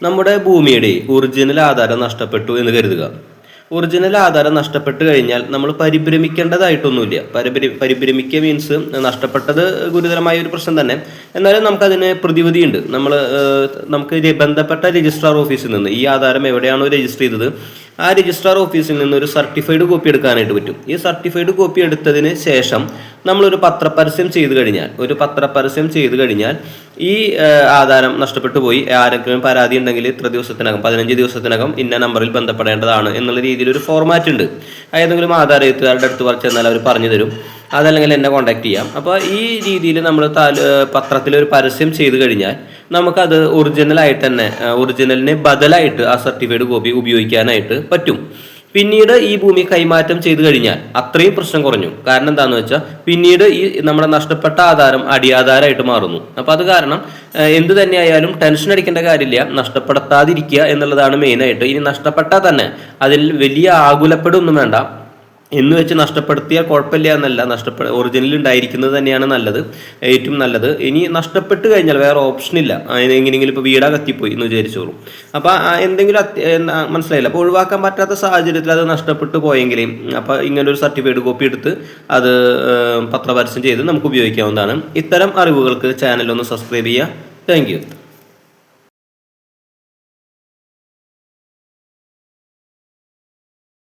നമ്മുടെ ഭൂമിയുടെ ഒറിജിനൽ ആധാരം നഷ്ടപ്പെട്ടു എന്ന് കരുതുക. ഒറിജിനൽ ആധാരം നഷ്ടപ്പെട്ട് കഴിഞ്ഞാൽ നമ്മൾ പരിഭ്രമിക്കേണ്ടതായിട്ടൊന്നുമില്ല. പരിഭ്രമിക്കുക മീൻസ് നഷ്ടപ്പെട്ടത് ഗുരുതരമായ ഒരു പ്രശ്നം തന്നെ. എന്നാലും നമുക്കതിന് പ്രതിവിധിയുണ്ട്. നമുക്ക് ബന്ധപ്പെട്ട രജിസ്ട്രാർ ഓഫീസിൽ നിന്ന് ഈ ആധാരം എവിടെയാണോ രജിസ്റ്റർ ചെയ്തത് ആ രജിസ്ട്രാർ ഓഫീസിൽ നിന്ന് ഒരു സർട്ടിഫൈഡ് കോപ്പി എടുക്കാനായിട്ട് പറ്റും. ഈ സർട്ടിഫൈഡ് കോപ്പി എടുത്തതിന് ശേഷം നമ്മളൊരു പത്രപരസ്യം ചെയ്തു കഴിഞ്ഞാൽ ഈ ആധാരം നഷ്ടപ്പെട്ടു പോയി, ആരെങ്കിലും പരാതി ഉണ്ടെങ്കിൽ ഇത്ര ദിവസത്തിനകം 15 ദിവസത്തിനകം ഇന്ന നമ്പറിൽ ബന്ധപ്പെടേണ്ടതാണ് എന്നുള്ള രീതിയിൽ ഒരു ഫോർമാറ്റ് ഉണ്ട്. ഏതെങ്കിലും ആധാർ എഴുത്തുകാരുടെ അടുത്ത് ചെന്നാൽ അവർ പറഞ്ഞു തരും. അതല്ലെങ്കിൽ എന്നെ കോൺടാക്ട് ചെയ്യാം. അപ്പോൾ ഈ രീതിയിൽ നമ്മൾ പത്രത്തിലൊരു പരസ്യം ചെയ്തു കഴിഞ്ഞാൽ നമുക്കത് ഒറിജിനലിന് ബദലായിട്ട് ആ സർട്ടിഫൈഡ് കോപ്പി ഉപയോഗിക്കാനായിട്ട് പറ്റും. പിന്നീട് ഈ ഭൂമി കൈമാറ്റം ചെയ്തു കഴിഞ്ഞാൽ അത്രയും പ്രശ്നം കുറഞ്ഞു. കാരണം എന്താണെന്ന് വെച്ചാൽ പിന്നീട് ഈ നമ്മുടെ നഷ്ടപ്പെട്ട ആധാരം അടിയാധാരമായിട്ട് മാറുന്നു. അപ്പോൾ അത് കാരണം എന്ത് തന്നെയായാലും ടെൻഷൻ അടിക്കേണ്ട കാര്യമില്ല, നഷ്ടപ്പെടുത്താതിരിക്കുക എന്നുള്ളതാണ് മെയിനായിട്ട്. ഇനി നഷ്ടപ്പെട്ടാൽ തന്നെ അതിൽ വലിയ ആകുലപ്പെടുകയൊന്നും വേണ്ട. എന്ന് വെച്ച് നഷ്ടപ്പെടുത്തിയാൽ കുഴപ്പമില്ല എന്നല്ല, ഒറിജിനൽ ഉണ്ടായിരിക്കുന്നത് തന്നെയാണ് ഏറ്റവും നല്ലത്. ഇനി നഷ്ടപ്പെട്ട് കഴിഞ്ഞാൽ വേറെ ഓപ്ഷനില്ല. എങ്ങനെയെങ്കിലും ഇപ്പോൾ വീടാ കത്തിപ്പോയി എന്ന് വിചാരിച്ചോളൂ. അപ്പോൾ എന്തെങ്കിലും മനസ്സിലായില്ല, അപ്പോൾ ഒഴിവാക്കാൻ പറ്റാത്ത സാഹചര്യത്തിൽ അത് നഷ്ടപ്പെട്ടു പോയെങ്കിൽ അപ്പോൾ ഇങ്ങനൊരു സർട്ടിഫൈഡ് കോപ്പി എടുത്ത് അത് പത്രപരസ്യം ചെയ്ത് നമുക്ക് ഉപയോഗിക്കാവുന്നതാണ്. ഇത്തരം അറിവുകൾക്ക് ചാനൽ ഒന്ന് സബ്സ്ക്രൈബ് ചെയ്യുക. Thank you.